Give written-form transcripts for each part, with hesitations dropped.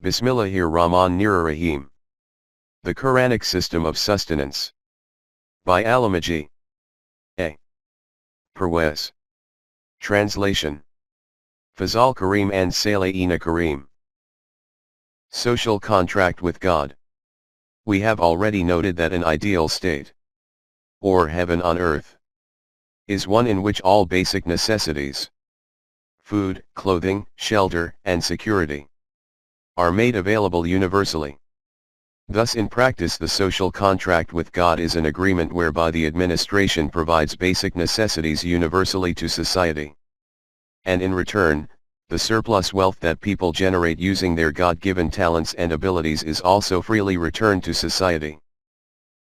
Bismillahir-Rahmanir-Rahim. The Quranic System of Sustenance. By Allama G. A. Parwez. Translation. Fazal Kareem and Salayina Kareem. Social contract with God. We have already noted that an ideal state, or heaven on earth, is one in which all basic necessities, food, clothing, shelter, and security, are made available universally. Thus in practice the social contract with God is an agreement whereby the administration provides basic necessities universally to society. And in return, the surplus wealth that people generate using their God-given talents and abilities is also freely returned to society.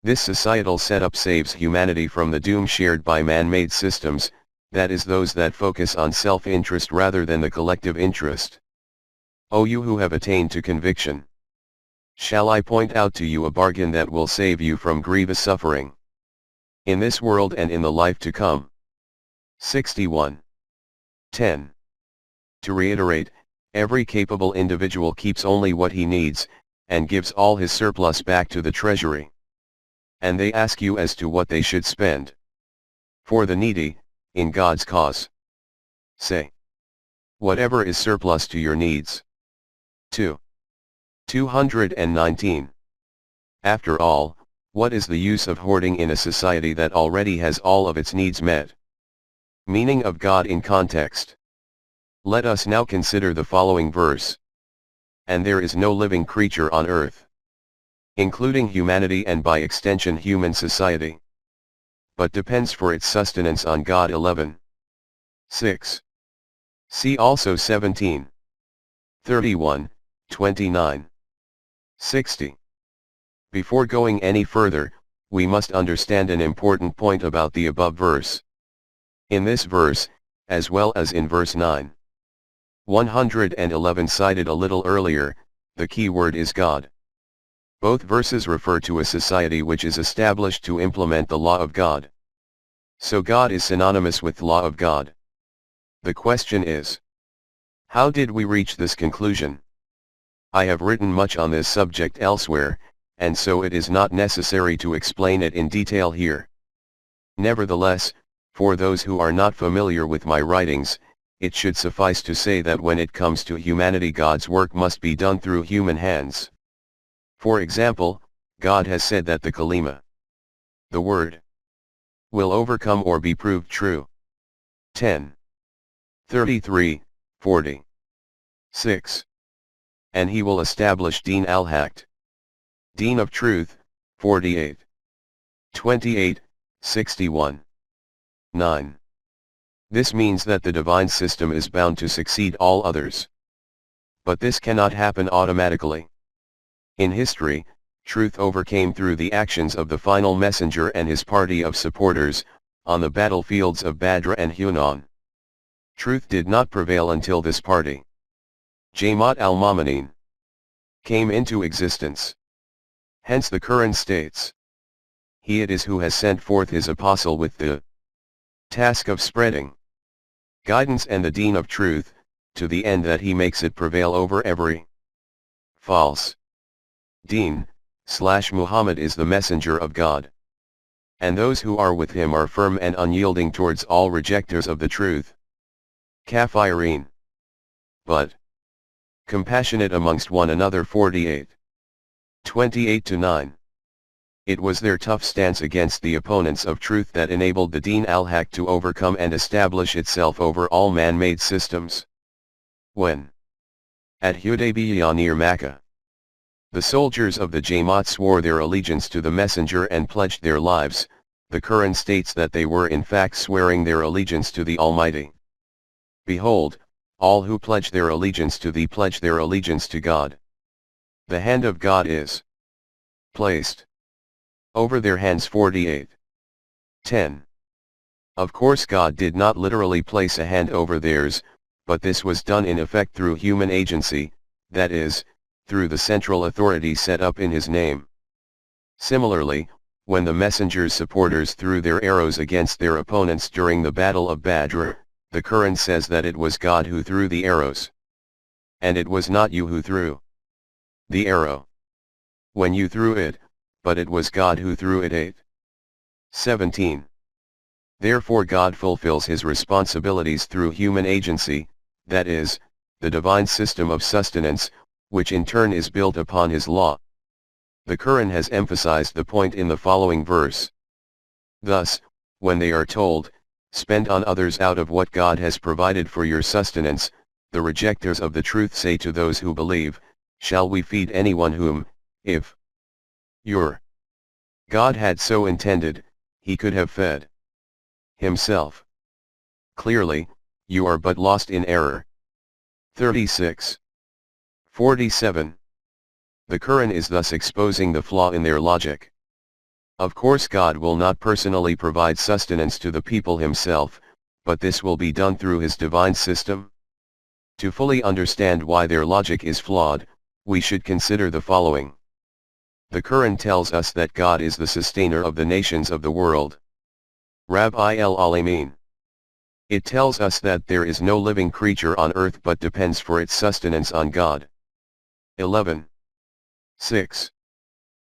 This societal setup saves humanity from the doom shared by man-made systems, that is those that focus on self-interest rather than the collective interest. O you who have attained to conviction! Shall I point out to you a bargain that will save you from grievous suffering in this world and in the life to come? 61. 10. To reiterate, every capable individual keeps only what he needs, and gives all his surplus back to the treasury. And they ask you as to what they should spend. For the needy, in God's cause. Say. Whatever is surplus to your needs. 2. 219. After all, what is the use of hoarding in a society that already has all of its needs met? Meaning of God in context. Let us now consider the following verse. And there is no living creature on earth, including humanity and by extension human society, but depends for its sustenance on God. 11. 6. See also 17. 31, 29. 60. Before going any further, we must understand an important point about the above verse. In this verse, as well as in verse 9. 111 cited a little earlier, the key word is God. Both verses refer to a society which is established to implement the law of God. So God is synonymous with law of God. The question is, how did we reach this conclusion? I have written much on this subject elsewhere, and so it is not necessary to explain it in detail here. Nevertheless, for those who are not familiar with my writings, it should suffice to say that when it comes to humanity, God's work must be done through human hands. For example, God has said that the kalima, the word, will overcome or be proved true. 10. 33, 40. 6. And he will establish Deen al-Haqq, Deen of truth, 48. 28, 61. 9. This means that the divine system is bound to succeed all others. But this cannot happen automatically. In history, truth overcame through the actions of the final messenger and his party of supporters, on the battlefields of Badr and Hunayn. Truth did not prevail until this party, Jamaat al-Mu'minin, came into existence. Hence the Quran states, He it is who has sent forth his apostle with the task of spreading guidance and the deen of truth, to the end that he makes it prevail over every false deen, Muhammad is the messenger of God. And those who are with him are firm and unyielding towards all rejectors of the truth. Kafirin. But compassionate amongst one another. 48. 28-9. It was their tough stance against the opponents of truth that enabled the Deen al-Haqq to overcome and establish itself over all man-made systems. When, at Hudaybiyah near Makkah, the soldiers of the Jamaat swore their allegiance to the messenger and pledged their lives, the Quran states that they were in fact swearing their allegiance to the Almighty. Behold, all who pledge their allegiance to thee pledge their allegiance to God. The hand of God is placed over their hands. 48. 10. Of course God did not literally place a hand over theirs, but this was done in effect through human agency, that is, through the central authority set up in his name. Similarly, when the messenger's supporters threw their arrows against their opponents during the Battle of Badr, the Quran says that it was God who threw the arrows. And it was not you who threw. The arrow. When you threw it, but it was God who threw it. 8. 17. Therefore God fulfills his responsibilities through human agency, that is, the divine system of sustenance, which in turn is built upon his law. The Quran has emphasized the point in the following verse. Thus, when they are told, spend on others out of what God has provided for your sustenance, the rejectors of the truth say to those who believe, shall we feed anyone whom, if your God had so intended, he could have fed himself? Clearly, you are but lost in error. 36. 47. The Quran is thus exposing the flaw in their logic. Of course God will not personally provide sustenance to the people himself, but this will be done through his divine system. To fully understand why their logic is flawed, we should consider the following. The Quran tells us that God is the sustainer of the nations of the world. Rabbi al-Alamin. It tells us that there is no living creature on earth but depends for its sustenance on God. 11. 6.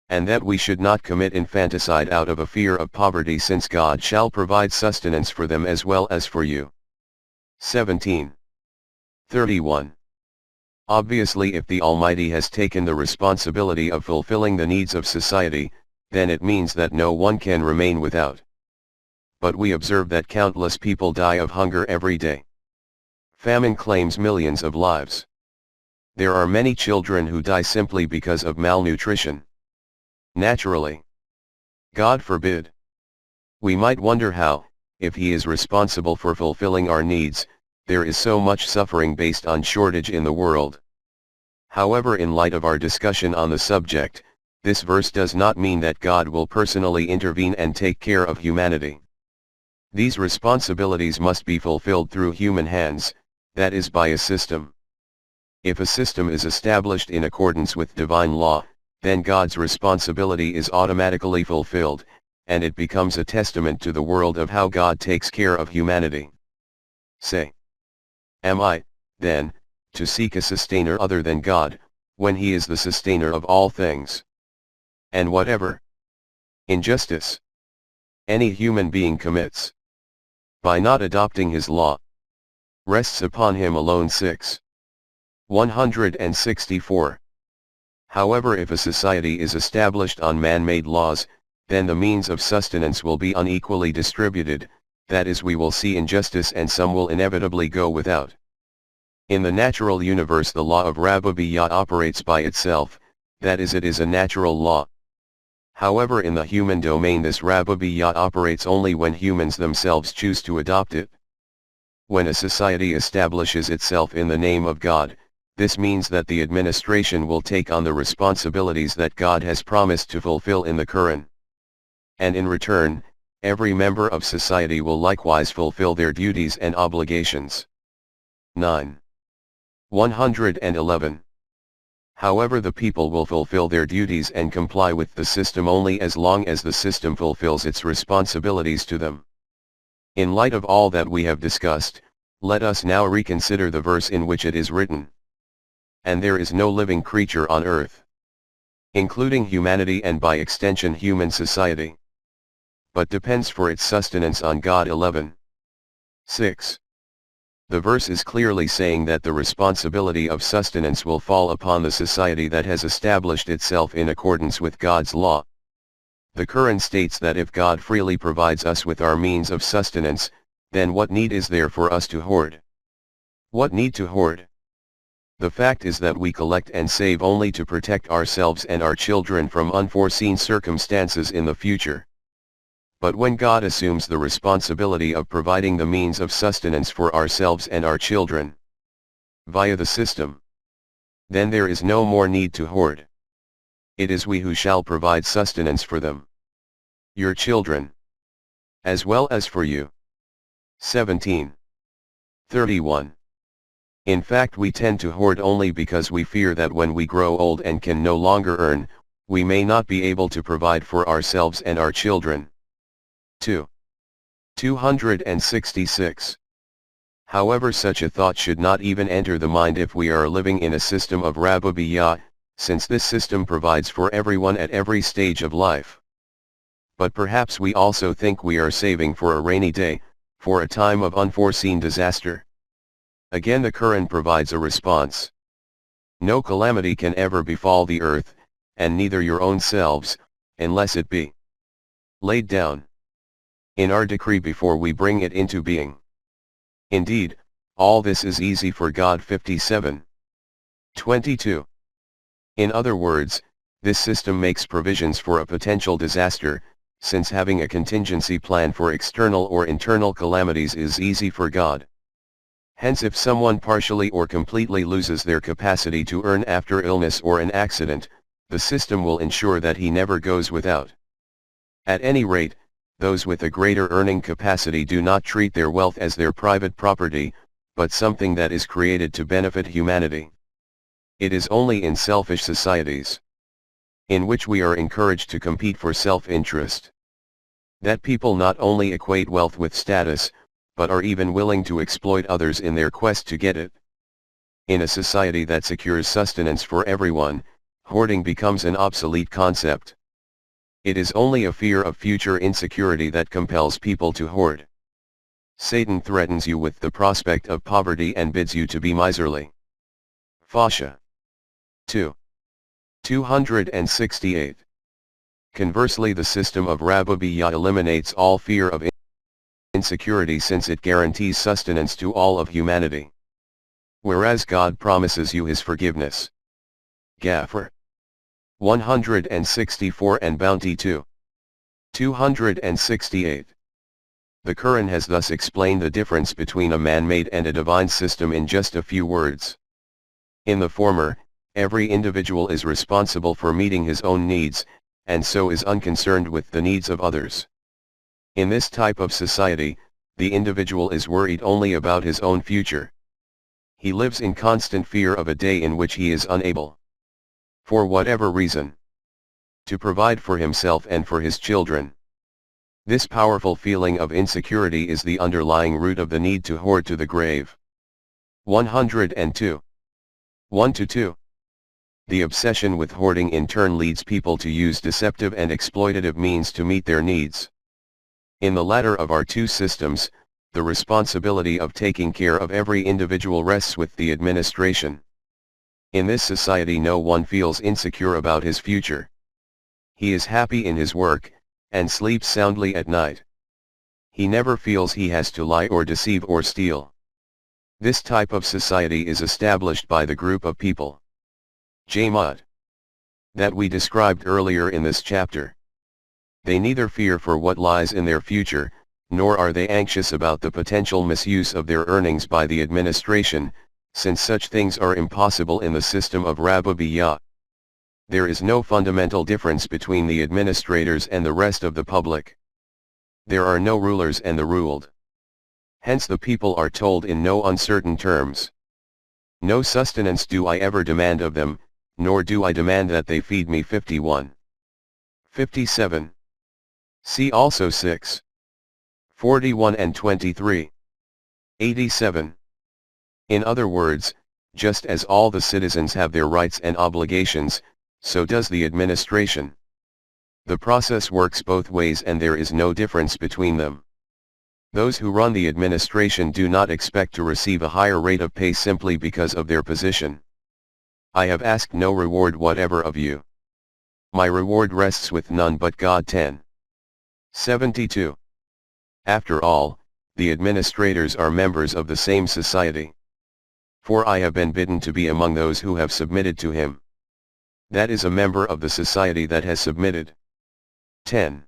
And that we should not commit infanticide out of a fear of poverty, since God shall provide sustenance for them as well as for you. 17. 31. Obviously, if the Almighty has taken the responsibility of fulfilling the needs of society, then it means that no one can remain without. But we observe that countless people die of hunger every day. Famine claims millions of lives. There are many children who die simply because of malnutrition. Naturally. God forbid. We might wonder how, if he is responsible for fulfilling our needs, there is so much suffering based on shortage in the world. However, in light of our discussion on the subject, this verse does not mean that God will personally intervene and take care of humanity. These responsibilities must be fulfilled through human hands, that is by a system. If a system is established in accordance with divine law, then God's responsibility is automatically fulfilled, and it becomes a testament to the world of how God takes care of humanity. Say, am I, then, to seek a sustainer other than God, when he is the sustainer of all things? And whatever injustice any human being commits by not adopting his law rests upon him alone. 6. 164. However, if a society is established on man-made laws, then the means of sustenance will be unequally distributed, that is, we will see injustice and some will inevitably go without. In the natural universe, the law of Rububiyyah operates by itself, that is, it is a natural law. However, in the human domain, this Rububiyyah operates only when humans themselves choose to adopt it. When a society establishes itself in the name of God, this means that the administration will take on the responsibilities that God has promised to fulfill in the Quran. And in return, every member of society will likewise fulfill their duties and obligations. 9. 111. However, the people will fulfill their duties and comply with the system only as long as the system fulfills its responsibilities to them. In light of all that we have discussed, let us now reconsider the verse in which it is written, and there is no living creature on earth, including humanity and by extension human society, but depends for its sustenance on God. 11. 6. The verse is clearly saying that the responsibility of sustenance will fall upon the society that has established itself in accordance with God's law. The Quran states that if God freely provides us with our means of sustenance, then what need is there for us to hoard? What need to hoard? The fact is that we collect and save only to protect ourselves and our children from unforeseen circumstances in the future. But when God assumes the responsibility of providing the means of sustenance for ourselves and our children via the system, then there is no more need to hoard. It is we who shall provide sustenance for them, your children, as well as for you. 17. 31. In fact, we tend to hoard only because we fear that when we grow old and can no longer earn, we may not be able to provide for ourselves and our children. 2. 266. However, such a thought should not even enter the mind if we are living in a system of Rububiyyah, since this system provides for everyone at every stage of life. But perhaps we also think we are saving for a rainy day, for a time of unforeseen disaster. Again the Quran provides a response. No calamity can ever befall the earth, and neither your own selves, unless it be laid down in our decree before we bring it into being. Indeed, all this is easy for God. 57:22. In other words, this system makes provisions for a potential disaster, since having a contingency plan for external or internal calamities is easy for God. Hence, if someone partially or completely loses their capacity to earn after illness or an accident, the system will ensure that he never goes without. At any rate, those with a greater earning capacity do not treat their wealth as their private property, but something that is created to benefit humanity. It is only in selfish societies, in which we are encouraged to compete for self-interest, that people not only equate wealth with status, but are even willing to exploit others in their quest to get it. In a society that secures sustenance for everyone, hoarding becomes an obsolete concept. It is only a fear of future insecurity that compels people to hoard. Satan threatens you with the prospect of poverty and bids you to be miserly. Fasha 268. Conversely, the system of Rabubiyya eliminates all fear of insecurity, since it guarantees sustenance to all of humanity. Whereas God promises you His forgiveness. Ghafar 164 and Bounty 268. The Quran has thus explained the difference between a man-made and a divine system in just a few words. In the former, every individual is responsible for meeting his own needs, and so is unconcerned with the needs of others. In this type of society, the individual is worried only about his own future. He lives in constant fear of a day in which he is unable, for whatever reason, to provide for himself and for his children. This powerful feeling of insecurity is the underlying root of the need to hoard to the grave. 102. 1-2. The obsession with hoarding in turn leads people to use deceptive and exploitative means to meet their needs. In the latter of our two systems, the responsibility of taking care of every individual rests with the administration. In this society, no one feels insecure about his future. He is happy in his work, and sleeps soundly at night. He never feels he has to lie or deceive or steal. This type of society is established by the group of people, Jama'at, that we described earlier in this chapter. They neither fear for what lies in their future, nor are they anxious about the potential misuse of their earnings by the administration, since such things are impossible in the system of Rabubiyya. There is no fundamental difference between the administrators and the rest of the public. There are no rulers and the ruled. Hence the people are told in no uncertain terms. No sustenance do I ever demand of them, nor do I demand that they feed me. 51. 57. See also 6. 41 and 23. 87. In other words, just as all the citizens have their rights and obligations, so does the administration. The process works both ways and there is no difference between them. Those who run the administration do not expect to receive a higher rate of pay simply because of their position. I have asked no reward whatever of you. My reward rests with none but God. 10. 72. After all, the administrators are members of the same society. For I have been bidden to be among those who have submitted to him. That is a member of the society that has submitted. 10.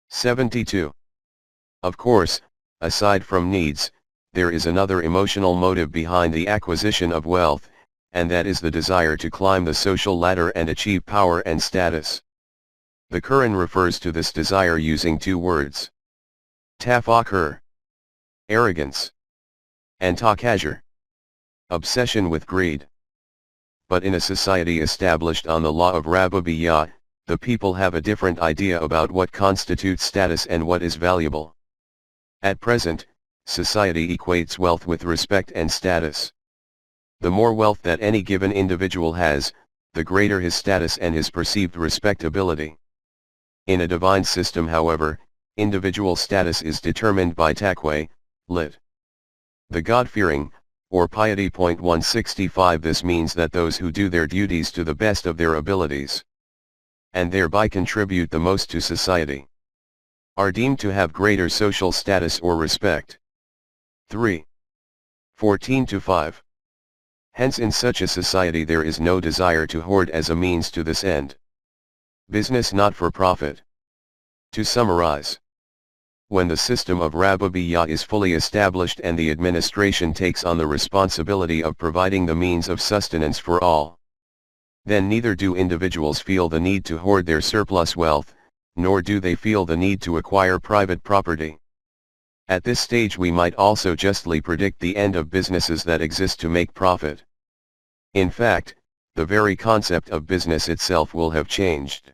72. Of course, aside from needs, there is another emotional motive behind the acquisition of wealth, and that is the desire to climb the social ladder and achieve power and status. The Quran refers to this desire using two words: tafakur, arrogance, and takajur, obsession with greed. But in a society established on the law of Rabubiyya, the people have a different idea about what constitutes status and what is valuable. At present, society equates wealth with respect and status. The more wealth that any given individual has, the greater his status and his perceived respectability. In a divine system, however, individual status is determined by taqwa, lit. The God-fearing, or piety. 165. This means that those who do their duties to the best of their abilities, and thereby contribute the most to society, are deemed to have greater social status or respect. 3. 14-5. Hence in such a society there is no desire to hoard as a means to this end. Business not for profit. To summarize, when the system of Rabubiyya is fully established and the administration takes on the responsibility of providing the means of sustenance for all, then neither do individuals feel the need to hoard their surplus wealth, nor do they feel the need to acquire private property. At this stage we might also justly predict the end of businesses that exist to make profit. In fact, the very concept of business itself will have changed.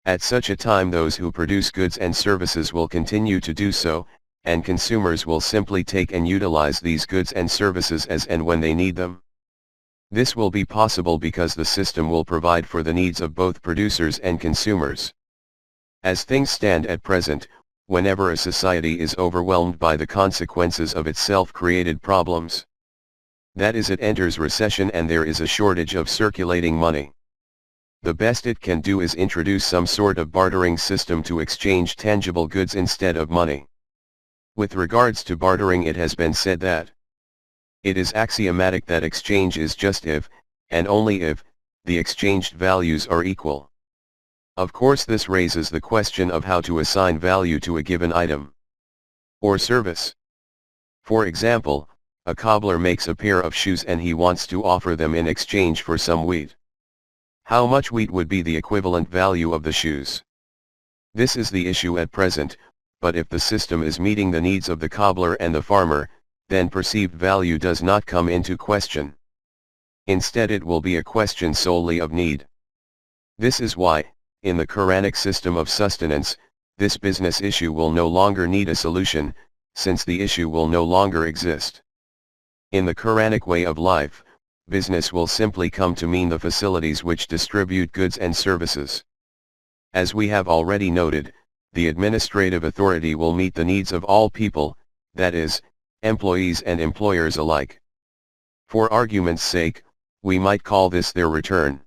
At such a time those who produce goods and services will continue to do so, and consumers will simply take and utilize these goods and services as and when they need them. This will be possible because the system will provide for the needs of both producers and consumers. As things stand at present, whenever a society is overwhelmed by the consequences of its self-created problems, that is, it enters recession and there is a shortage of circulating money, the best it can do is introduce some sort of bartering system to exchange tangible goods instead of money. With regards to bartering, it has been said that it is axiomatic that exchange is just if, and only if, the exchanged values are equal. Of course, this raises the question of how to assign value to a given item or service. For example, a cobbler makes a pair of shoes and he wants to offer them in exchange for some wheat. How much wheat would be the equivalent value of the shoes? This is the issue at present, but if the system is meeting the needs of the cobbler and the farmer, then perceived value does not come into question. Instead, it will be a question solely of need. This is why, in the Quranic system of sustenance, this business issue will no longer need a solution, since the issue will no longer exist. In the Quranic way of life, business will simply come to mean the facilities which distribute goods and services. As we have already noted, the administrative authority will meet the needs of all people, that is, employees and employers alike. For argument's sake, we might call this their return.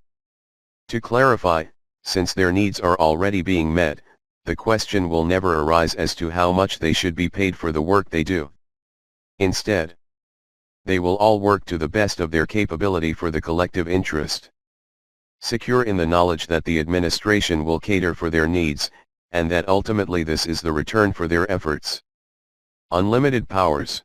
To clarify, since their needs are already being met, the question will never arise as to how much they should be paid for the work they do. Instead, they will all work to the best of their capability for the collective interest, secure in the knowledge that the administration will cater for their needs, and that ultimately this is the return for their efforts. Unlimited powers.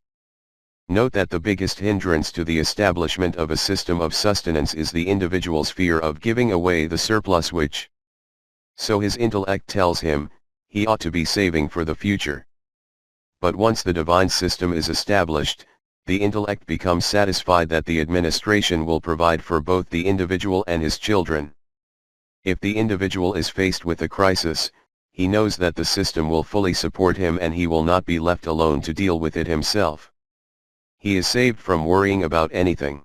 Note that the biggest hindrance to the establishment of a system of sustenance is the individual's fear of giving away the surplus which, so his intellect tells him, he ought to be saving for the future. But once the divine system is established, the intellect becomes satisfied that the administration will provide for both the individual and his children. If the individual is faced with a crisis, he knows that the system will fully support him and he will not be left alone to deal with it himself. He is saved from worrying about anything.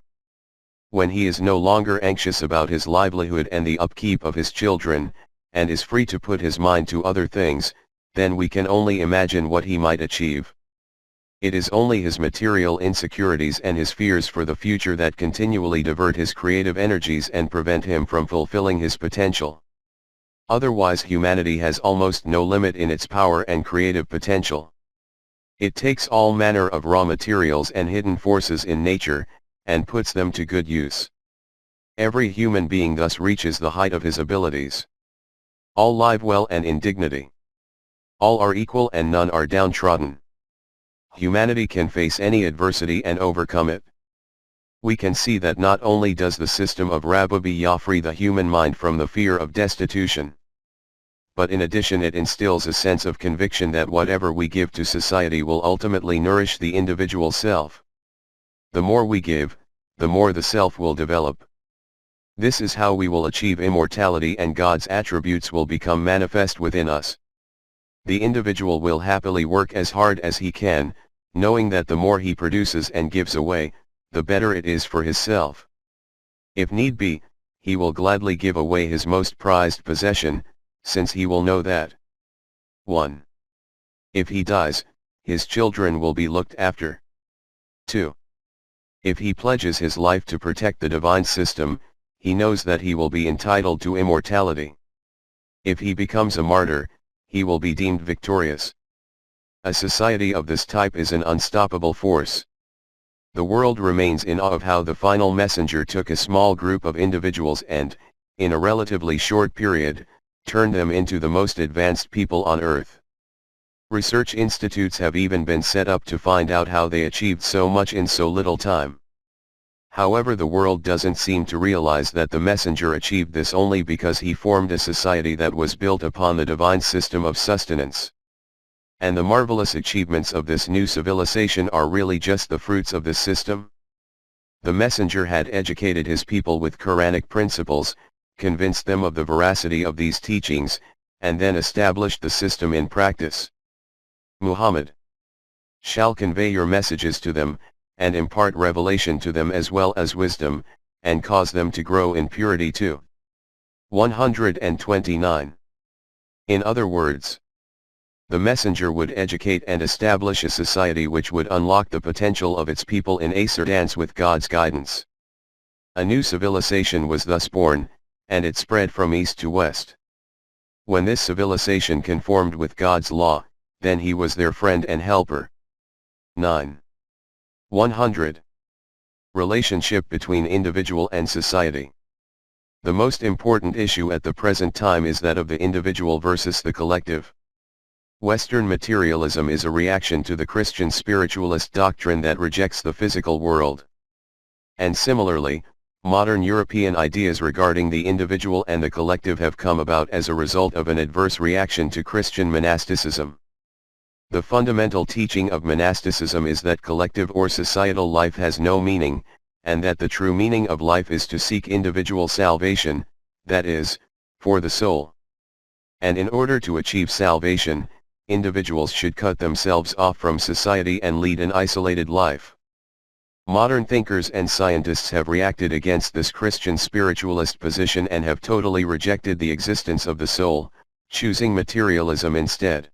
When he is no longer anxious about his livelihood and the upkeep of his children, and is free to put his mind to other things, then we can only imagine what he might achieve. It is only his material insecurities and his fears for the future that continually divert his creative energies and prevent him from fulfilling his potential. Otherwise, humanity has almost no limit in its power and creative potential. It takes all manner of raw materials and hidden forces in nature, and puts them to good use. Every human being thus reaches the height of his abilities. All live well and in dignity. All are equal and none are downtrodden. Humanity can face any adversity and overcome it. We can see that not only does the system of Rabubiyya free the human mind from the fear of destitution, but in addition it instills a sense of conviction that whatever we give to society will ultimately nourish the individual self. The more we give, the more the self will develop. This is how we will achieve immortality and God's attributes will become manifest within us. The individual will happily work as hard as he can, knowing that the more he produces and gives away, the better it is for his self. If need be, he will gladly give away his most prized possession, since he will know that 1. If he dies, his children will be looked after. 2. If he pledges his life to protect the divine system, he knows that he will be entitled to immortality. If he becomes a martyr, he will be deemed victorious. A society of this type is an unstoppable force. The world remains in awe of how the final messenger took a small group of individuals and, in a relatively short period, turned them into the most advanced people on earth. Research institutes have even been set up to find out how they achieved so much in so little time. However, the world doesn't seem to realize that the messenger achieved this only because he formed a society that was built upon the divine system of sustenance. And the marvelous achievements of this new civilization are really just the fruits of this system. The messenger had educated his people with Quranic principles, convinced them of the veracity of these teachings, and then established the system in practice. Muhammad shall convey your messages to them, and impart revelation to them as well as wisdom, and cause them to grow in purity too. 129. In other words, the messenger would educate and establish a society which would unlock the potential of its people in accordance with God's guidance. A new civilization was thus born, and it spread from east to west. When this civilization conformed with God's law, then he was their friend and helper. 9. 100. Relationship between individual and society. The most important issue at the present time is that of the individual versus the collective. Western materialism is a reaction to the Christian spiritualist doctrine that rejects the physical world. And similarly, modern European ideas regarding the individual and the collective have come about as a result of an adverse reaction to Christian monasticism. The fundamental teaching of monasticism is that collective or societal life has no meaning, and that the true meaning of life is to seek individual salvation, that is, for the soul. And in order to achieve salvation, individuals should cut themselves off from society and lead an isolated life. Modern thinkers and scientists have reacted against this Christian spiritualist position and have totally rejected the existence of the soul, choosing materialism instead.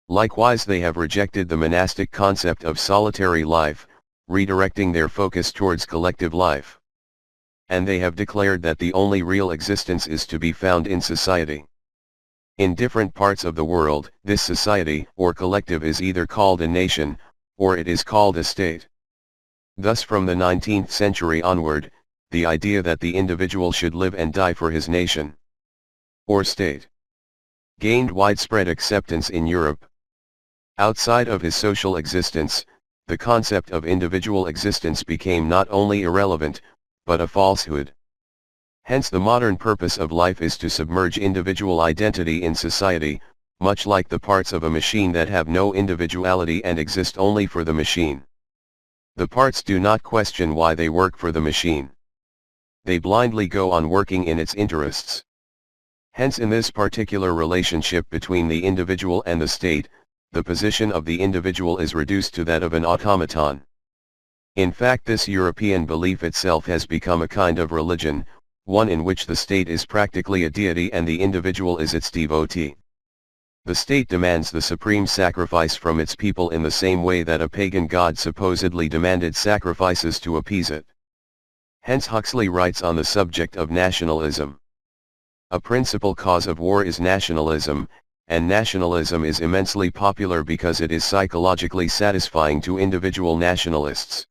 Likewise, they have rejected the monastic concept of solitary life, redirecting their focus towards collective life. And they have declared that the only real existence is to be found in society. In different parts of the world, this society or collective is either called a nation, or it is called a state. Thus, from the 19th century onward, the idea that the individual should live and die for his nation or state gained widespread acceptance in Europe. Outside of his social existence, the concept of individual existence became not only irrelevant, but a falsehood. Hence, the modern purpose of life is to submerge individual identity in society, much like the parts of a machine that have no individuality and exist only for the machine. The parts do not question why they work for the machine. They blindly go on working in its interests. Hence, in this particular relationship between the individual and the state, the position of the individual is reduced to that of an automaton. In fact, this European belief itself has become a kind of religion, one in which the state is practically a deity and the individual is its devotee. The state demands the supreme sacrifice from its people in the same way that a pagan god supposedly demanded sacrifices to appease it. Hence, Huxley writes on the subject of nationalism. A principal cause of war is nationalism, and nationalism is immensely popular because it is psychologically satisfying to individual nationalists.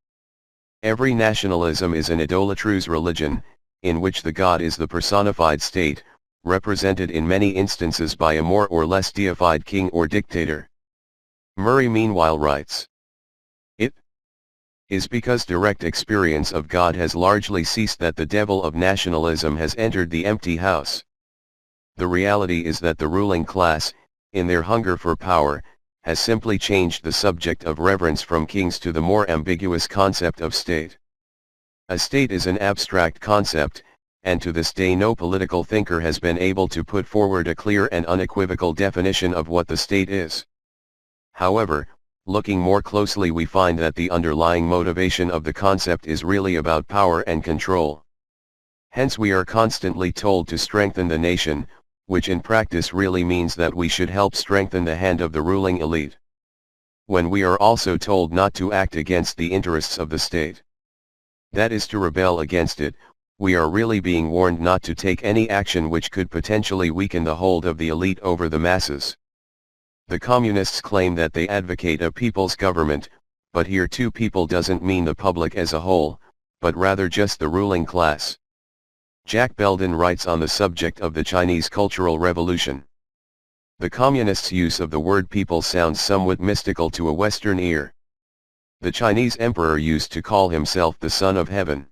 Every nationalism is an idolatrous religion, in which the god is the personified state, represented in many instances by a more or less deified king or dictator. Murray meanwhile writes, "It is because direct experience of God has largely ceased that the devil of nationalism has entered the empty house. The reality is that the ruling class, in their hunger for power, has simply changed the subject of reverence from kings to the more ambiguous concept of state. A state is an abstract concept, and to this day no political thinker has been able to put forward a clear and unequivocal definition of what the state is. However, looking more closely, we find that the underlying motivation of the concept is really about power and control. Hence we are constantly told to strengthen the nation, which in practice really means that we should help strengthen the hand of the ruling elite. When we are also told not to act against the interests of the state, that is to rebel against it, we are really being warned not to take any action which could potentially weaken the hold of the elite over the masses. The communists claim that they advocate a people's government, but here too people doesn't mean the public as a whole, but rather just the ruling class. Jack Belden writes on the subject of the Chinese Cultural Revolution. The communists' use of the word people sounds somewhat mystical to a Western ear. The Chinese emperor used to call himself the Son of Heaven.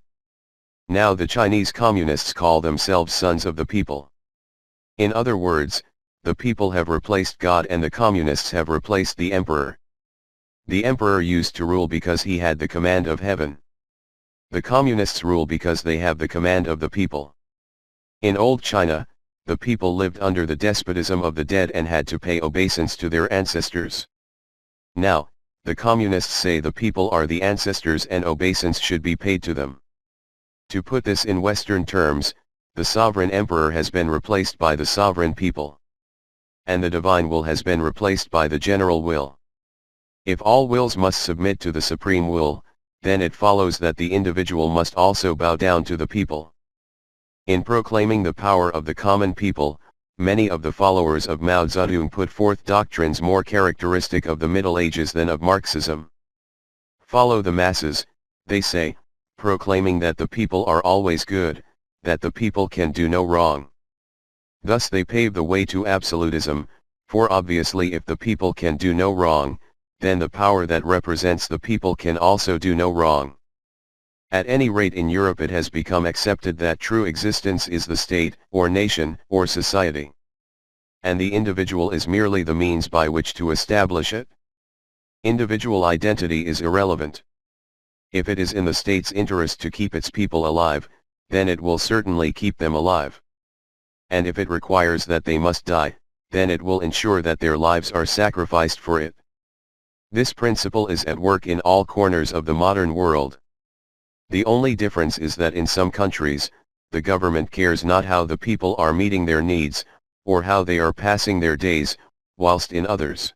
Now the Chinese communists call themselves sons of the people. In other words, the people have replaced God and the communists have replaced the emperor. The emperor used to rule because he had the command of heaven. The communists rule because they have the command of the people. In old China, the people lived under the despotism of the dead and had to pay obeisance to their ancestors. Now, the communists say the people are the ancestors and obeisance should be paid to them. To put this in Western terms, the sovereign emperor has been replaced by the sovereign people. And the divine will has been replaced by the general will. If all wills must submit to the supreme will, then it follows that the individual must also bow down to the people. In proclaiming the power of the common people, many of the followers of Mao Zedong put forth doctrines more characteristic of the Middle Ages than of Marxism. Follow the masses, they say, proclaiming that the people are always good, that the people can do no wrong. Thus they pave the way to absolutism, for obviously if the people can do no wrong, then the power that represents the people can also do no wrong. At any rate in Europe it has become accepted that true existence is the state, or nation, or society. And the individual is merely the means by which to establish it. Individual identity is irrelevant. If it is in the state's interest to keep its people alive, then it will certainly keep them alive. And if it requires that they must die, then it will ensure that their lives are sacrificed for it. This principle is at work in all corners of the modern world. The only difference is that in some countries, the government cares not how the people are meeting their needs, or how they are passing their days, whilst in others,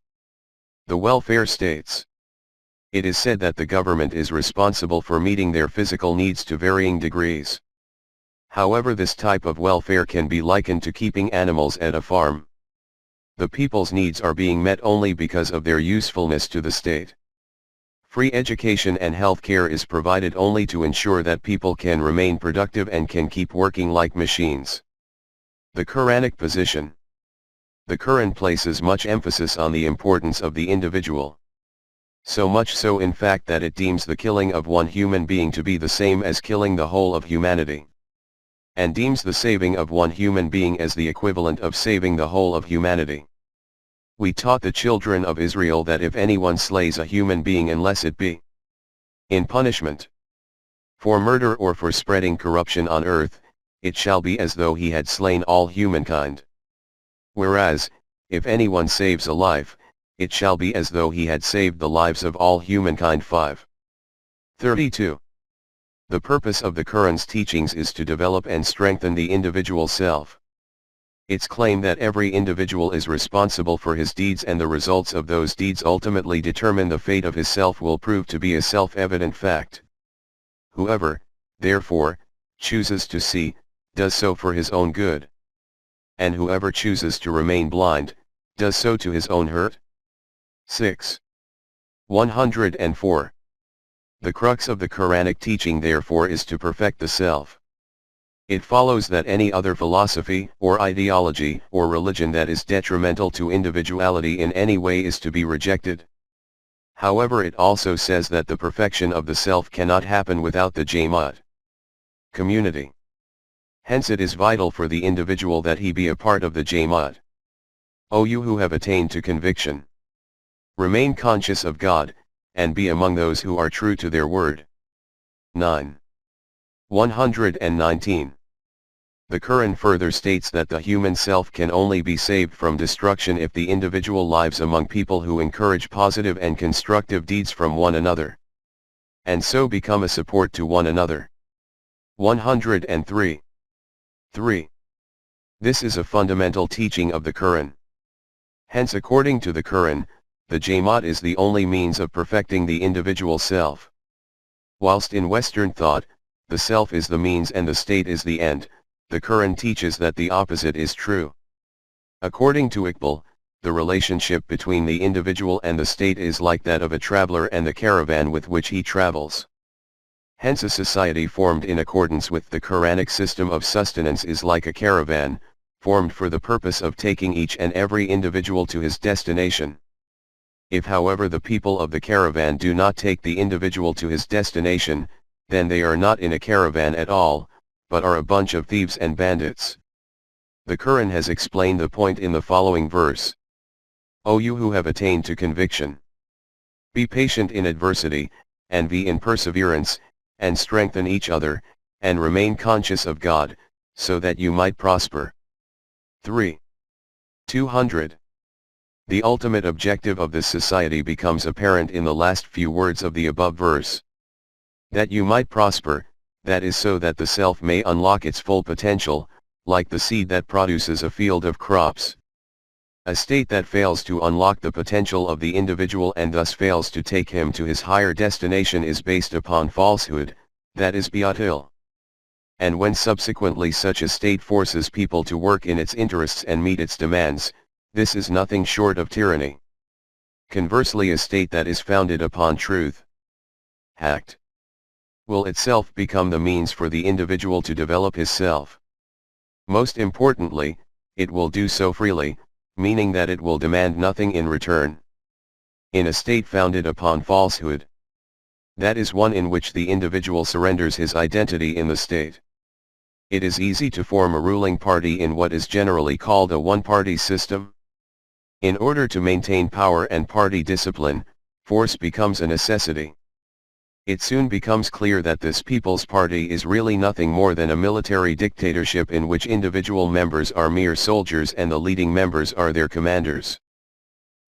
the welfare states, it is said that the government is responsible for meeting their physical needs to varying degrees. However, this type of welfare can be likened to keeping animals at a farm. The people's needs are being met only because of their usefulness to the state. Free education and health care is provided only to ensure that people can remain productive and can keep working like machines. The Quranic position. The Quran places much emphasis on the importance of the individual. So much so in fact that it deems the killing of one human being to be the same as killing the whole of humanity. And deems the saving of one human being as the equivalent of saving the whole of humanity. We taught the children of Israel that if anyone slays a human being unless it be in punishment for murder or for spreading corruption on earth, it shall be as though he had slain all humankind. Whereas, if anyone saves a life, it shall be as though he had saved the lives of all humankind. 5:32. The purpose of the Quran's teachings is to develop and strengthen the individual self. Its claim that every individual is responsible for his deeds and the results of those deeds ultimately determine the fate of his self will prove to be a self-evident fact. Whoever, therefore, chooses to see, does so for his own good. And whoever chooses to remain blind, does so to his own hurt. 6. 104. The crux of the Quranic teaching therefore is to perfect the self. It follows that any other philosophy, or ideology, or religion that is detrimental to individuality in any way is to be rejected. However, it also says that the perfection of the self cannot happen without the Jamaat community. Hence it is vital for the individual that he be a part of the Jamaat. O you who have attained to conviction, remain conscious of God, and be among those who are true to their word. 9. 119. The Quran further states that the human self can only be saved from destruction if the individual lives among people who encourage positive and constructive deeds from one another, and so become a support to one another. 103. 3. This is a fundamental teaching of the Quran. Hence, according to the Quran, the Jamaat is the only means of perfecting the individual self. Whilst in Western thought, the self is the means and the state is the end, the Quran teaches that the opposite is true. According to Iqbal, the relationship between the individual and the state is like that of a traveler and the caravan with which he travels. Hence, a society formed in accordance with the Quranic system of sustenance is like a caravan, formed for the purpose of taking each and every individual to his destination. If, however, the people of the caravan do not take the individual to his destination, then they are not in a caravan at all, but are a bunch of thieves and bandits. The Quran has explained the point in the following verse. O you who have attained to conviction! Be patient in adversity, and be in perseverance, and strengthen each other, and remain conscious of God, so that you might prosper. 3. 200. The ultimate objective of this society becomes apparent in the last few words of the above verse. That you might prosper, that is so that the self may unlock its full potential, like the seed that produces a field of crops. A state that fails to unlock the potential of the individual and thus fails to take him to his higher destination is based upon falsehood, that is batil. And when subsequently such a state forces people to work in its interests and meet its demands, this is nothing short of tyranny. Conversely, a state that is founded upon truth, haqq, will itself become the means for the individual to develop his self. Most importantly, it will do so freely, meaning that it will demand nothing in return. In a state founded upon falsehood, that is one in which the individual surrenders his identity in the state. It is easy to form a ruling party in what is generally called a one-party system. In order to maintain power and party discipline, force becomes a necessity. It soon becomes clear that this People's Party is really nothing more than a military dictatorship in which individual members are mere soldiers and the leading members are their commanders.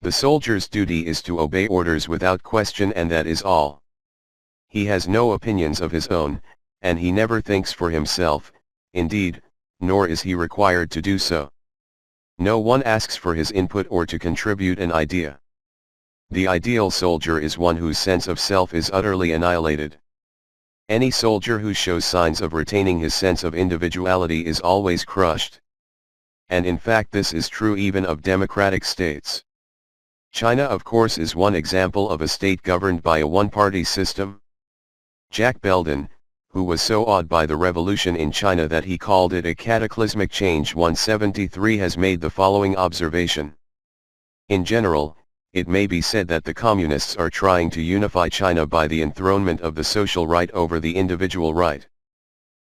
The soldier's duty is to obey orders without question, and that is all. He has no opinions of his own, and he never thinks for himself, indeed, nor is he required to do so. No one asks for his input or to contribute an idea. The ideal soldier is one whose sense of self is utterly annihilated. Any soldier who shows signs of retaining his sense of individuality is always crushed. And in fact this is true even of democratic states. China, of course, is one example of a state governed by a one-party system. Jack Belden, who was so awed by the revolution in China that he called it a cataclysmic change 173, has made the following observation. In general, it may be said that the communists are trying to unify China by the enthronement of the social right over the individual right.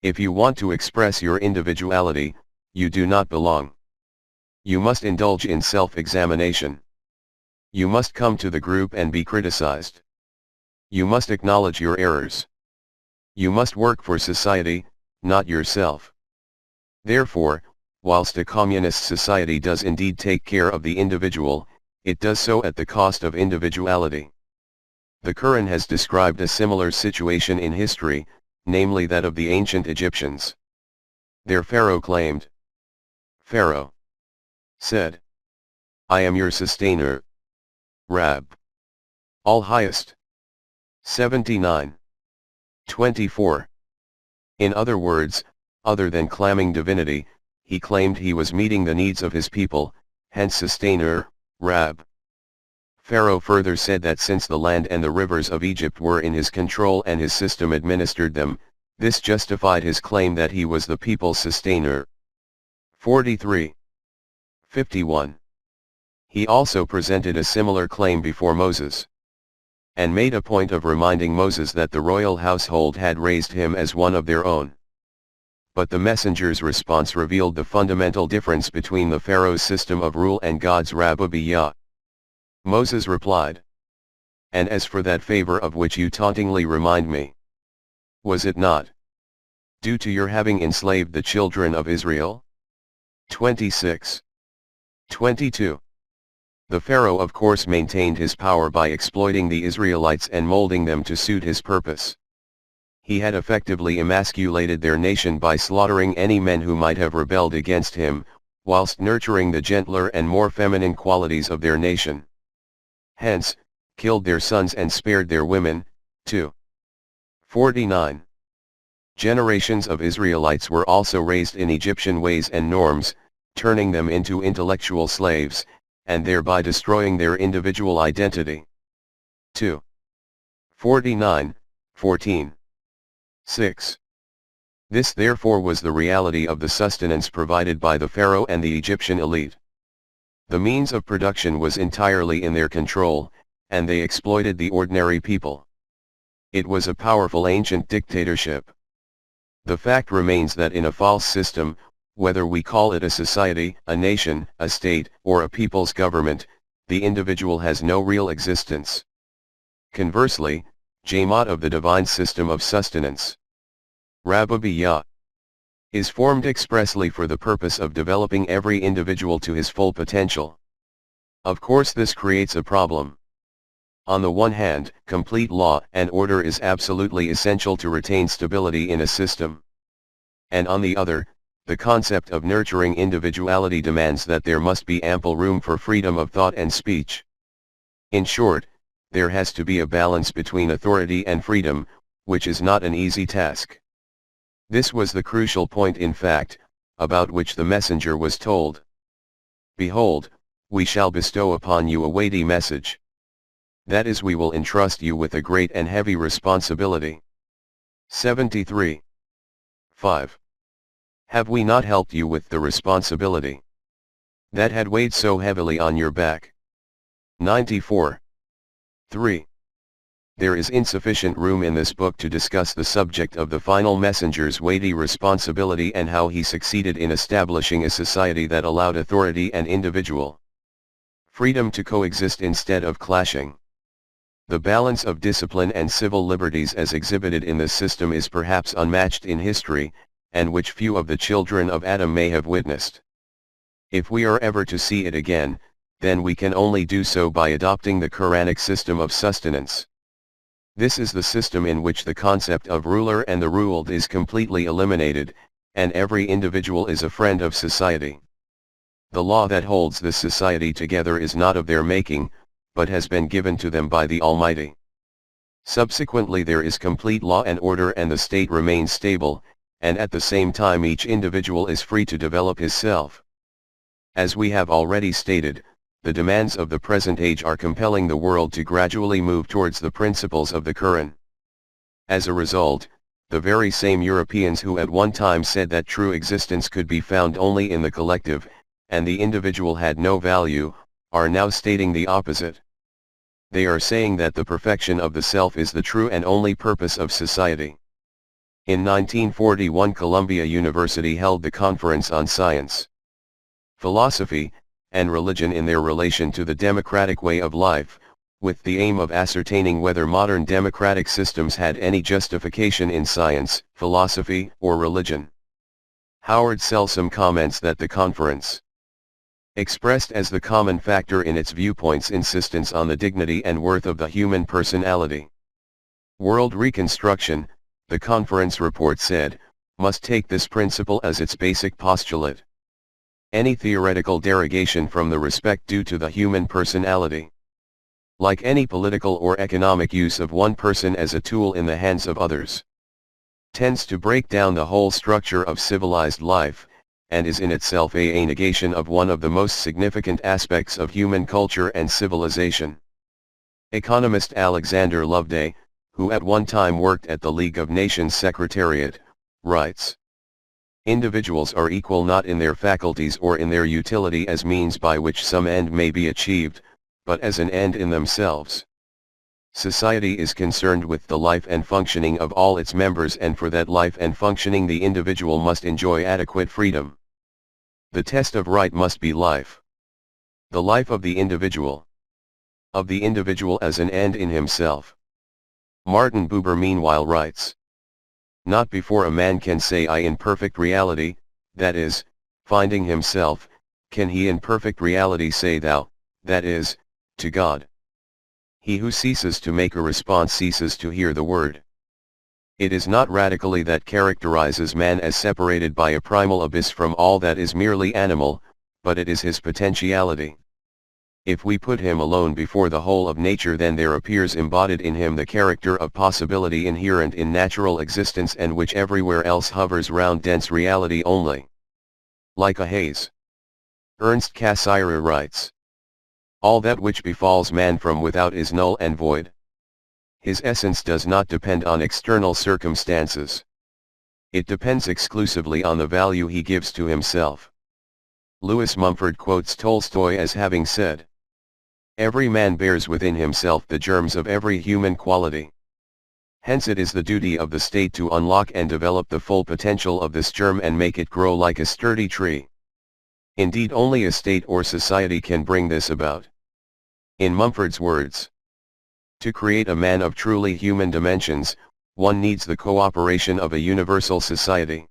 If you want to express your individuality, you do not belong. You must indulge in self-examination. You must come to the group and be criticized. You must acknowledge your errors. You must work for society, not yourself. Therefore, whilst a communist society does indeed take care of the individual, it does so at the cost of individuality. The Quran has described a similar situation in history, namely that of the ancient Egyptians. Their pharaoh claimed. Pharaoh said, I am your sustainer, Rab, all-highest. 79. 24. In other words, other than claiming divinity, he claimed he was meeting the needs of his people, hence sustainer, Rab. Pharaoh further said that since the land and the rivers of Egypt were in his control and his system administered them, this justified his claim that he was the people's sustainer. 43. 51. He also presented a similar claim before Moses, and made a point of reminding Moses that the royal household had raised him as one of their own. But the messenger's response revealed the fundamental difference between the Pharaoh's system of rule and God's Rabbubiyah. Moses replied, and as for that favor of which you tauntingly remind me, was it not due to your having enslaved the children of Israel? 26. 22. The Pharaoh of course maintained his power by exploiting the Israelites and molding them to suit his purpose. he had effectively emasculated their nation by slaughtering any men who might have rebelled against him, whilst nurturing the gentler and more feminine qualities of their nation. Hence, killed their sons and spared their women, too. 49. Generations of Israelites were also raised in Egyptian ways and norms, turning them into intellectual slaves, and thereby destroying their individual identity. 2. 49, 14. 6. This therefore was the reality of the sustenance provided by the Pharaoh and the Egyptian elite. The means of production was entirely in their control, and they exploited the ordinary people. It was a powerful ancient dictatorship. The fact remains that in a false system, whether we call it a society, a nation, a state, or a people's government, the individual has no real existence. Conversely, Jamaat of the divine system of sustenance, Rabubiyah, is formed expressly for the purpose of developing every individual to his full potential. Of course, this creates a problem. On the one hand, complete law and order is absolutely essential to retain stability in a system. And on the other, the concept of nurturing individuality demands that there must be ample room for freedom of thought and speech. In short, there has to be a balance between authority and freedom, which is not an easy task. This was the crucial point, in fact, about which the messenger was told. Behold, we shall bestow upon you a weighty message. That is, we will entrust you with a great and heavy responsibility. 73. 5. Have we not helped you with the responsibility that had weighed so heavily on your back? 94. 3. There is insufficient room in this book to discuss the subject of the final messenger's weighty responsibility and how he succeeded in establishing a society that allowed authority and individual freedom to coexist instead of clashing. The balance of discipline and civil liberties as exhibited in this system is perhaps unmatched in history, and which few of the children of Adam may have witnessed. If we are ever to see it again, then we can only do so by adopting the Quranic system of sustenance. This is the system in which the concept of ruler and the ruled is completely eliminated, and every individual is a friend of society. The law that holds this society together is not of their making, but has been given to them by the Almighty. Subsequently, there is complete law and order, and the state remains stable, and at the same time each individual is free to develop his self. As we have already stated, the demands of the present age are compelling the world to gradually move towards the principles of the Quran. As a result, the very same Europeans who at one time said that true existence could be found only in the collective, and the individual had no value, are now stating the opposite. They are saying that the perfection of the self is the true and only purpose of society. In 1941, Columbia University held the Conference on Science, Philosophy, and Religion in their relation to the democratic way of life, with the aim of ascertaining whether modern democratic systems had any justification in science, philosophy, or religion. Howard Selsom comments that the conference expressed as the common factor in its viewpoints insistence on the dignity and worth of the human personality. World reconstruction, the conference report said, must take this principle as its basic postulate. Any theoretical derogation from the respect due to the human personality, like any political or economic use of one person as a tool in the hands of others, tends to break down the whole structure of civilized life, and is in itself a negation of one of the most significant aspects of human culture and civilization. Economist Alexander Loveday, who at one time worked at the League of Nations Secretariat, writes, "Individuals are equal not in their faculties or in their utility as means by which some end may be achieved, but as an end in themselves. Society is concerned with the life and functioning of all its members, and for that life and functioning the individual must enjoy adequate freedom. The test of right must be life. The life of the individual as an end in himself." Martin Buber meanwhile writes, "Not before a man can say I in perfect reality, that is, finding himself, can he in perfect reality say thou, that is, to God. He who ceases to make a response ceases to hear the word. It is not radically that characterizes man as separated by a primal abyss from all that is merely animal, but it is his potentiality. If we put him alone before the whole of nature, then there appears embodied in him the character of possibility inherent in natural existence and which everywhere else hovers round dense reality only. Like a haze. Ernst Cassirer writes, all that which befalls man from without is null and void. His essence does not depend on external circumstances. It depends exclusively on the value he gives to himself. Lewis Mumford quotes Tolstoy as having said, every man bears within himself the germs of every human quality. Hence it is the duty of the state to unlock and develop the full potential of this germ and make it grow like a sturdy tree. Indeed, only a state or society can bring this about. In Mumford's words, to create a man of truly human dimensions, one needs the cooperation of a universal society.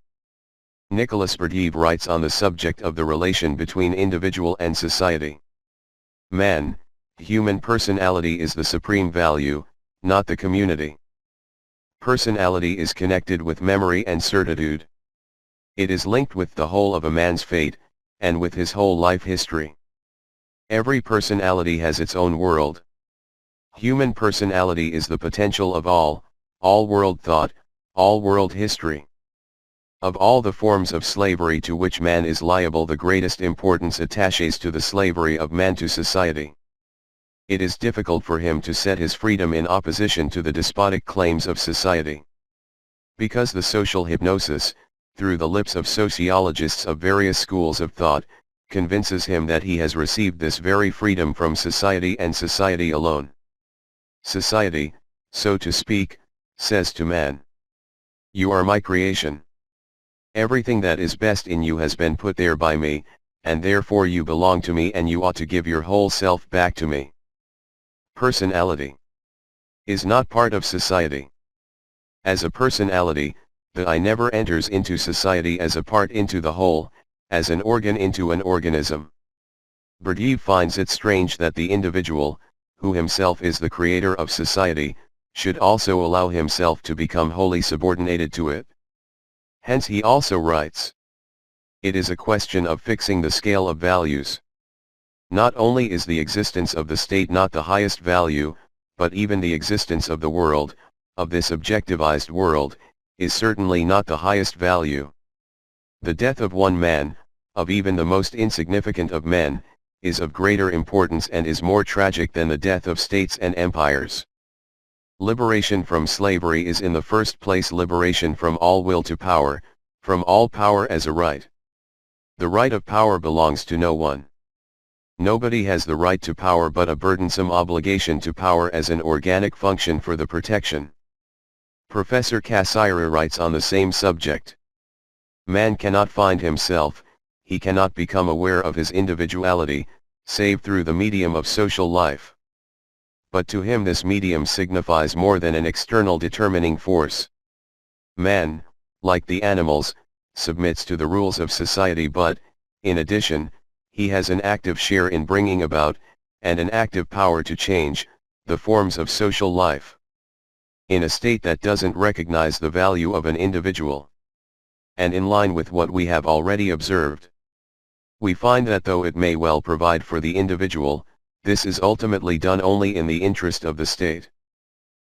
Nicholas Berdiev writes on the subject of the relation between individual and society. Man, human personality is the supreme value, not the community. Personality is connected with memory and certitude. It is linked with the whole of a man's fate, and with his whole life history. Every personality has its own world. Human personality is the potential of all world thought, all world history. Of all the forms of slavery to which man is liable, the greatest importance attaches to the slavery of man to society. It is difficult for him to set his freedom in opposition to the despotic claims of society. Because the social hypnosis, through the lips of sociologists of various schools of thought, convinces him that he has received this very freedom from society and society alone. Society, so to speak, says to man, you are my creation. Everything that is best in you has been put there by me, and therefore you belong to me and you ought to give your whole self back to me. Personality is not part of society. As a personality, the I never enters into society as a part into the whole, as an organ into an organism. Berdiev finds it strange that the individual, who himself is the creator of society, should also allow himself to become wholly subordinated to it. Hence he also writes, it is a question of fixing the scale of values. Not only is the existence of the state not the highest value, but even the existence of the world, of this objectivized world, is certainly not the highest value. The death of one man, of even the most insignificant of men, is of greater importance and is more tragic than the death of states and empires. Liberation from slavery is in the first place liberation from all will to power, from all power as a right. The right of power belongs to no one. Nobody has the right to power but a burdensome obligation to power as an organic function for the protection. Professor Cassirer writes on the same subject. Man cannot find himself, he cannot become aware of his individuality, save through the medium of social life. But to him this medium signifies more than an external determining force. Man, like the animals, submits to the rules of society but, in addition, he has an active share in bringing about, and an active power to change, the forms of social life. In a state that doesn't recognize the value of an individual. And in line with what we have already observed, we find that though it may well provide for the individual, this is ultimately done only in the interest of the state.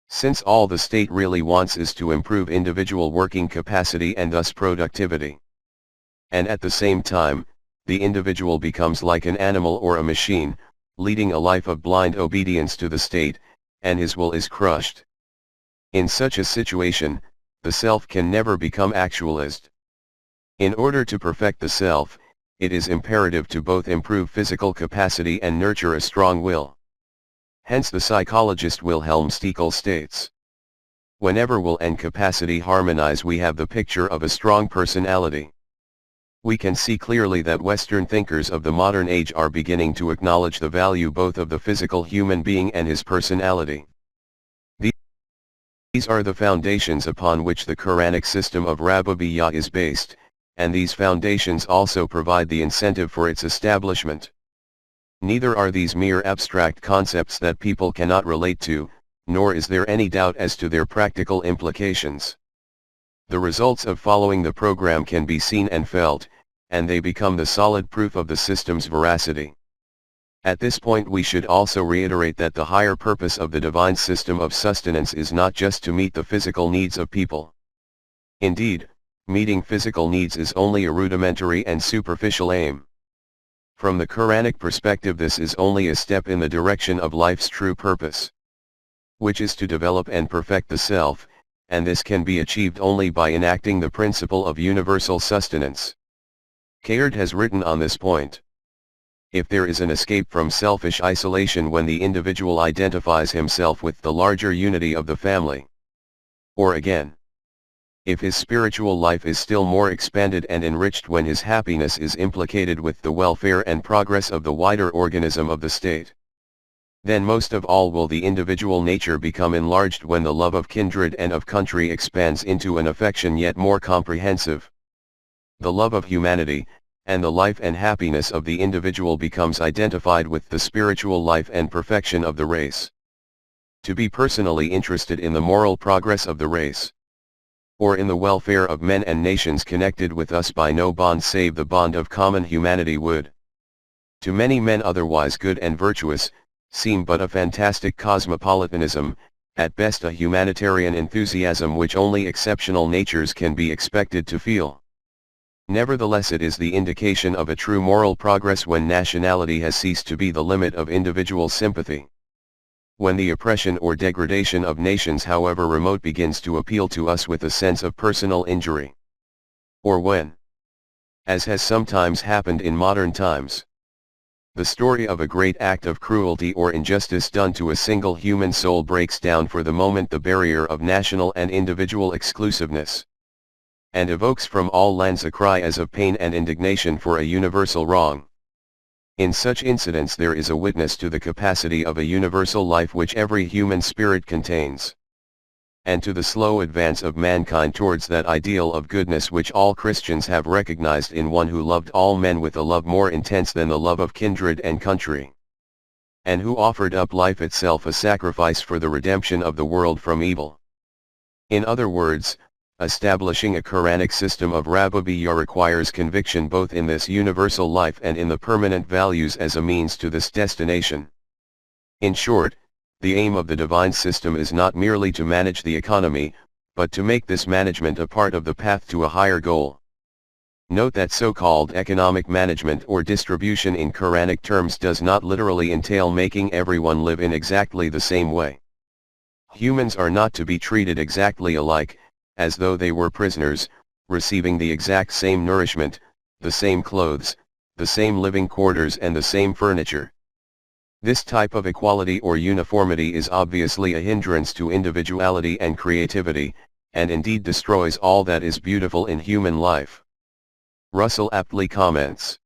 Since all the state really wants is to improve individual working capacity and thus productivity. And at the same time, the individual becomes like an animal or a machine, leading a life of blind obedience to the state, and his will is crushed. In such a situation, the self can never become actualized. In order to perfect the self, it is imperative to both improve physical capacity and nurture a strong will. Hence the psychologist Wilhelm Stekel states, whenever will and capacity harmonize, we have the picture of a strong personality. We can see clearly that Western thinkers of the modern age are beginning to acknowledge the value both of the physical human being and his personality. These are the foundations upon which the Quranic system of Rububiyyah is based, and these foundations also provide the incentive for its establishment. Neither are these mere abstract concepts that people cannot relate to, nor is there any doubt as to their practical implications. The results of following the program can be seen and felt, and they become the solid proof of the system's veracity. At this point we should also reiterate that the higher purpose of the divine system of sustenance is not just to meet the physical needs of people. Indeed, meeting physical needs is only a rudimentary and superficial aim. From the Quranic perspective, this is only a step in the direction of life's true purpose, which is to develop and perfect the self, and this can be achieved only by enacting the principle of universal sustenance. Caird has written on this point. If there is an escape from selfish isolation when the individual identifies himself with the larger unity of the family, or again, if his spiritual life is still more expanded and enriched when his happiness is implicated with the welfare and progress of the wider organism of the state, then most of all will the individual nature become enlarged when the love of kindred and of country expands into an affection yet more comprehensive. The love of humanity, and the life and happiness of the individual becomes identified with the spiritual life and perfection of the race. To be personally interested in the moral progress of the race, or in the welfare of men and nations connected with us by no bond save the bond of common humanity would, to many men otherwise good and virtuous, seem but a fantastic cosmopolitanism, at best a humanitarian enthusiasm which only exceptional natures can be expected to feel. Nevertheless, it is the indication of a true moral progress when nationality has ceased to be the limit of individual sympathy. When the oppression or degradation of nations, however remote, begins to appeal to us with a sense of personal injury. Or when, as has sometimes happened in modern times, the story of a great act of cruelty or injustice done to a single human soul breaks down for the moment the barrier of national and individual exclusiveness, and evokes from all lands a cry as of pain and indignation for a universal wrong. In such incidents there is a witness to the capacity of a universal life which every human spirit contains, and to the slow advance of mankind towards that ideal of goodness which all Christians have recognized in one who loved all men with a love more intense than the love of kindred and country, and who offered up life itself a sacrifice for the redemption of the world from evil. In other words, establishing a Quranic system of Rububiyyah requires conviction both in this universal life and in the permanent values as a means to this destination. In short, the aim of the divine system is not merely to manage the economy, but to make this management a part of the path to a higher goal. Note that so-called economic management or distribution in Quranic terms does not literally entail making everyone live in exactly the same way. Humans are not to be treated exactly alike, as though they were prisoners, receiving the exact same nourishment, the same clothes, the same living quarters and the same furniture. This type of equality or uniformity is obviously a hindrance to individuality and creativity, and indeed destroys all that is beautiful in human life. Russell aptly comments,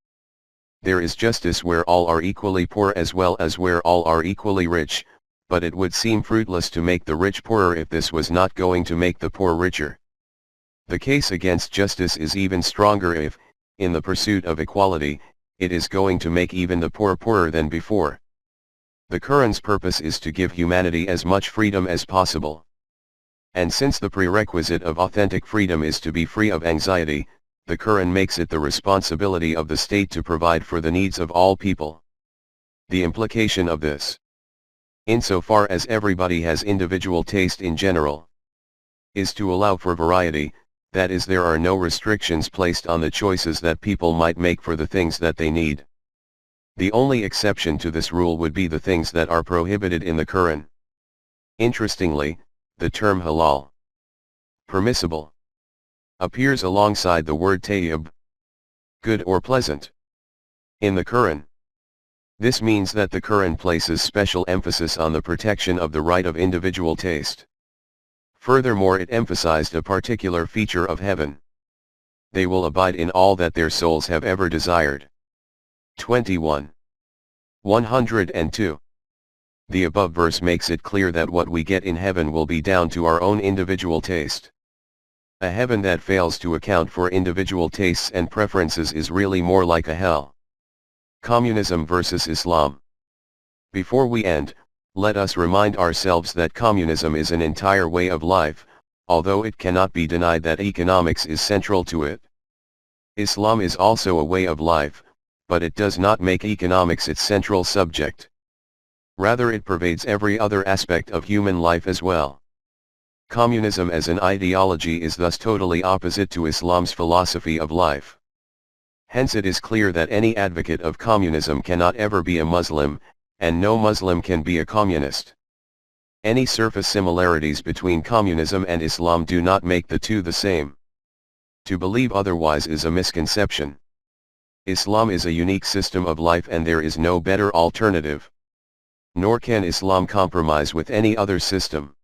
"There is justice where all are equally poor as well as where all are equally rich, but it would seem fruitless to make the rich poorer if this was not going to make the poor richer. The case against justice is even stronger if, in the pursuit of equality, it is going to make even the poor poorer than before." The Quran's purpose is to give humanity as much freedom as possible. And since the prerequisite of authentic freedom is to be free of anxiety, the Quran makes it the responsibility of the state to provide for the needs of all people. The implication of this, insofar as everybody has individual taste in general, is to allow for variety, that is, there are no restrictions placed on the choices that people might make for the things that they need. The only exception to this rule would be the things that are prohibited in the Quran. Interestingly, the term halal, permissible, appears alongside the word tayyib, good or pleasant, in the Quran. This means that the Quran places special emphasis on the protection of the right of individual taste. Furthermore, it emphasized a particular feature of heaven. They will abide in all that their souls have ever desired. 21. 102. The above verse makes it clear that what we get in heaven will be down to our own individual taste. A heaven that fails to account for individual tastes and preferences is really more like a hell. Communism versus Islam. Before we end, let us remind ourselves that communism is an entire way of life, although it cannot be denied that economics is central to it. Islam is also a way of life, but it does not make economics its central subject. Rather, it pervades every other aspect of human life as well. Communism as an ideology is thus totally opposite to Islam's philosophy of life. Hence it is clear that any advocate of communism cannot ever be a Muslim, and no Muslim can be a communist. Any surface similarities between communism and Islam do not make the two the same. To believe otherwise is a misconception. Islam is a unique system of life and there is no better alternative. Nor can Islam compromise with any other system.